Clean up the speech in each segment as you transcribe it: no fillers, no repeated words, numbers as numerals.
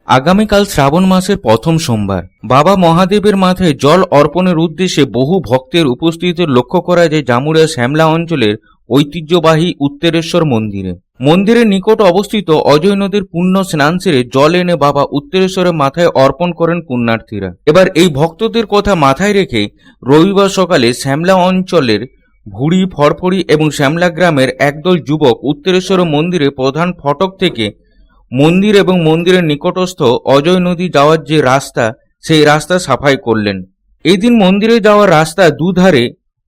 আগামীকাল শ্রাবণ মাসের প্রথম সোমবার বাবা মহাদেবের মাথায় জল অর্পণের উদ্দেশ্যে বহু ভক্তের উপস্থিতি লক্ষ্য করা যায় জামুড়িয়া শ্যামলা অঞ্চলের ঐতিহ্যবাহী উত্তরেশ্বর মন্দিরে। মন্দিরের নিকট অবস্থিত অজয় নদীর পুণ্য স্নান সেরে জল এনে বাবা উত্তরেশ্বরের মাথায় অর্পণ করেন পুণ্যার্থীরা। এবার এই ভক্তদের কথা মাথায় রেখে রবিবার সকালে শ্যামলা অঞ্চলের ভুড়ি, ফরফরি এবং শ্যামলা গ্রামের একদল যুবক উত্তরেশ্বর মন্দিরে প্রধান ফটক থেকে মন্দির এবং মন্দিরের নিকটস্থ অজয় নদী যাওয়ার যে রাস্তা, সেই রাস্তা সাফাই করলেন। এই দিন মন্দিরে যাওয়ার রাস্তা দুধারে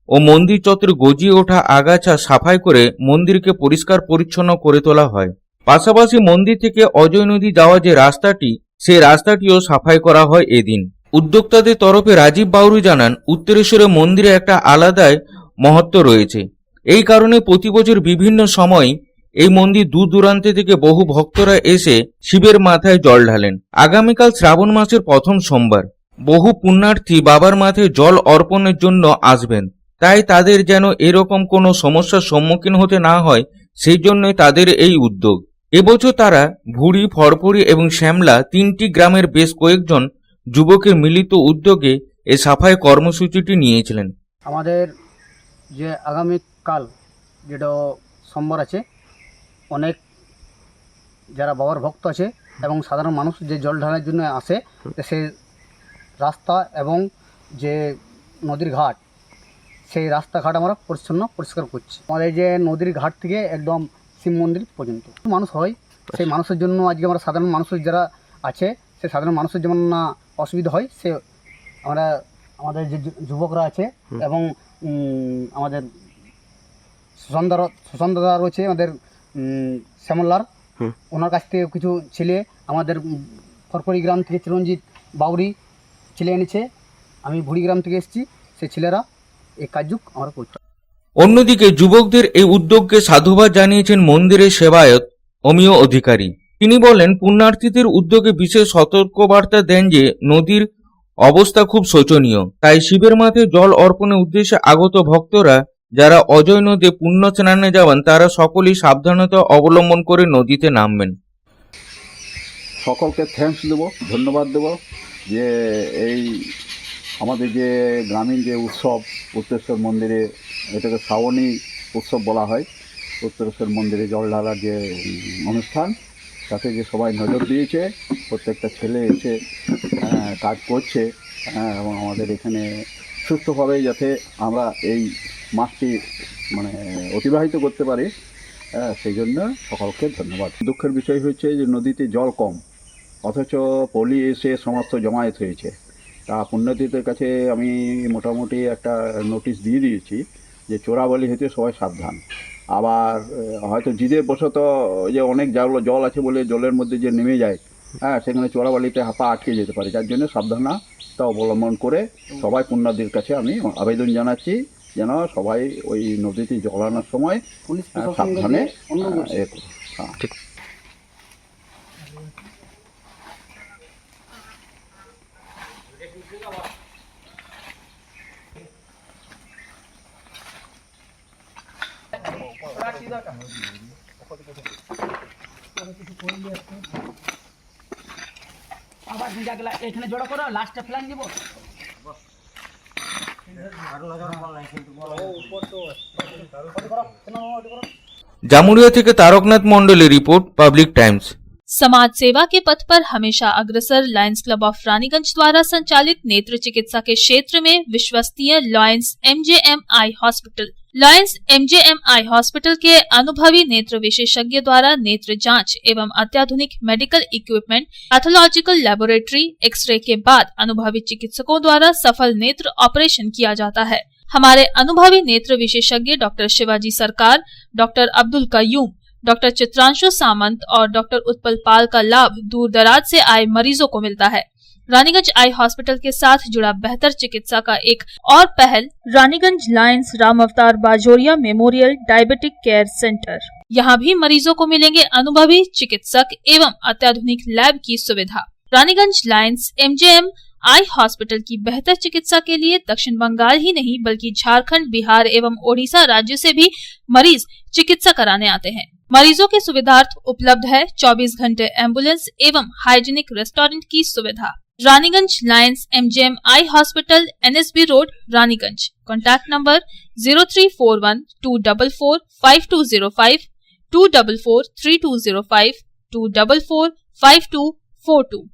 ও মন্দির চত্বরে গজিয়ে ওঠা আগাছা সাফাই করে মন্দিরকে পরিষ্কার পরিচ্ছন্ন করে তোলা হয়। পাশাপাশি মন্দির থেকে অজয় নদী যাওয়া যে রাস্তাটি, সেই রাস্তাটিও সাফাই করা হয় এদিন। উদ্যোক্তাদের তরফে রাজীব বাউরি জানান, উত্তরেশ্বরের মন্দিরে একটা আলাদাই মহত্ব রয়েছে। এই কারণে প্রতি বছর বিভিন্ন সময় এই মন্দির দূর দূরান্ত থেকে বহু ভক্তরা এসে শিবের মাথায় জল ঢালেন। আগামীকাল শ্রাবণ মাসের প্রথম সোমবার বহু পুণ্যার্থী বাবার মাথায় জল অর্পণের জন্য আসবেন, তাই তাদের যেন এরকম কোনো সমস্যার সম্মুখীন হতে না হয়, সেই জন্যই তাদের এই উদ্যোগ। এবছর তারা ভুড়ি, ফরফরি এবং শ্যামলা তিনটি গ্রামের বেশ কয়েকজন যুবকের মিলিত উদ্যোগে এই সাফাই কর্মসূচিটি নিয়েছিলেন। আমাদের যে আগামীকাল যেটা সোমবার আছে, অনেক যারা বাবার ভক্ত আছে এবং সাধারণ মানুষ যে জল ঢালার জন্য আসে, সে রাস্তা এবং যে নদীর ঘাট, সেই রাস্তাঘাট আমরা পরিষ্কার করছি। আমাদের যে নদীর ঘাট থেকে একদম শিব মন্দির পর্যন্ত মানুষ হয়, সেই মানুষের জন্য আজকে আমরা সাধারণ মানুষ যারা আছে, সেই সাধারণ মানুষের যেমন না অসুবিধা হয়, সে আমরা আমাদের যে যুবকরা আছে এবং আমাদের সুশান্ত দাদা রয়েছে আমাদের শ্যামলার, ওনার কাছ থেকে কিছু ছেলে আমাদের ফরফরি গ্রাম থেকে চিরঞ্জিত বাউরি ছেলে এনেছে, আমি ভুড়ি গ্রাম থেকে এসেছি, সেই ছেলেরা এই কার্যক আমরা করছি। অন্যদিকে যুবকদের এই উদ্যোগকে সাধুবাদ জানিয়েছেন মন্দিরের সেবায়ত অমিয় অধিকারী। তিনি বলেন, পুণ্যার্থীদের উদ্যোগে বিশেষ সতর্কবার্তা দেন যে নদীর অবস্থা খুব শোচনীয়, তাই শিবের মাথায় জল অর্পণের উদ্দেশ্যে আগত ভক্তরা যারা অজয় নদী পুণ্য স্নানে যাবেন, তারা সকলেই সাবধানতা অবলম্বন করে নদীতে নামবেন। সকলকে থ্যাঙ্কস দেবো, ধন্যবাদ দেবো যে এই আমাদের যে গ্রামীণ যে উৎসব উত্তরেশ্বর মন্দিরে, এটাকে শ্রাবণী উৎসব বলা হয়, উত্তরেশ্বর মন্দিরে জল ঢালার যে অনুষ্ঠান, তাতে যে সবাই নজর দিয়েছে, প্রত্যেকটা ছেলে এসে কাজ করছে এবং আমাদের এখানে সুস্থভাবে যাতে আমরা এই মাসটি অতিবাহিত করতে পারি, সেই জন্য সকলকে ধন্যবাদ। দুঃখের বিষয় হচ্ছে যে নদীতে জল কম, অথচ পলি এসে সমস্ত জমায়েত হয়েছে। তা পুণ্যার্থীদের কাছে আমি মোটামুটি একটা নোটিশ দিয়ে দিয়েছি যে চোরাবালি হইতে সবাই সাবধান। আবার হয়তো জিদের বশত যে অনেক জল আছে বলে জলের মধ্যে যে নেমে যায়, সেখানে চোরাবালিতে হাঁপা আটকে যেতে পারে, যার জন্য সাবধানতা অবলম্বন করে সবাই পুণ্যার্থীদের কাছে আমি আবেদন জানাচ্ছি যেন সবাই ওই নদীতে জল আনার সময় সাবধানে ঠিক। আবার এখানে জড়ো করো, লাস্টে প্ল্যান দিব। জামুড়িয়া থেকে तारकनाथ मंडलेर रिपोर्ट, पब्लिक टाइम्स। समाज सेवा के पथ पर हमेशा अग्रसर लायंस क्लब ऑफ रानीगंज द्वारा संचालित नेत्र चिकित्सा के क्षेत्र में विश्वसनीय Lions MJM eye hospital. Lions MJM eye hospital के अनुभवी नेत्र विशेषज्ञ द्वारा नेत्र जांच एवं अत्याधुनिक medical equipment, pathological laboratory, X-ray के बाद अनुभवी चिकित्सकों द्वारा सफल नेत्र ऑपरेशन किया जाता है। हमारे अनुभवी नेत्र विशेषज्ञ डॉक्टर शिवाजी सरकार, डॉक्टर अब्दुल कयूम, डॉक्टर चित्रांशु सामंत और डॉक्टर उत्पल पाल का लाभ दूर दराज से आए मरीजों को मिलता है। रानीगंज आई हॉस्पिटल के साथ जुड़ा बेहतर चिकित्सा का एक और पहल रानीगंज लायंस राम अवतार Bajoria memorial diabetic care centre. यहाँ भी मरीजों को मिलेंगे अनुभवी चिकित्सक एवं अत्याधुनिक लैब की सुविधा। Raniganj Lions MJM eye hospital की बेहतर चिकित्सा के लिए दक्षिण बंगाल ही नहीं बल्कि झारखंड, बिहार एवं ओडिशा राज्य से भी मरीज चिकित्सा कराने आते हैं। मरीजों के सुविधार्थ उपलब्ध है 24 घंटे एम्बुलेंस एवं हाइजीनिक रेस्टोरेंट की सुविधा। Raniganj Lions MGM eye hospital, NSB road, Raniganj. Contact number 0341-244-5205, 244-3205, 244-5242।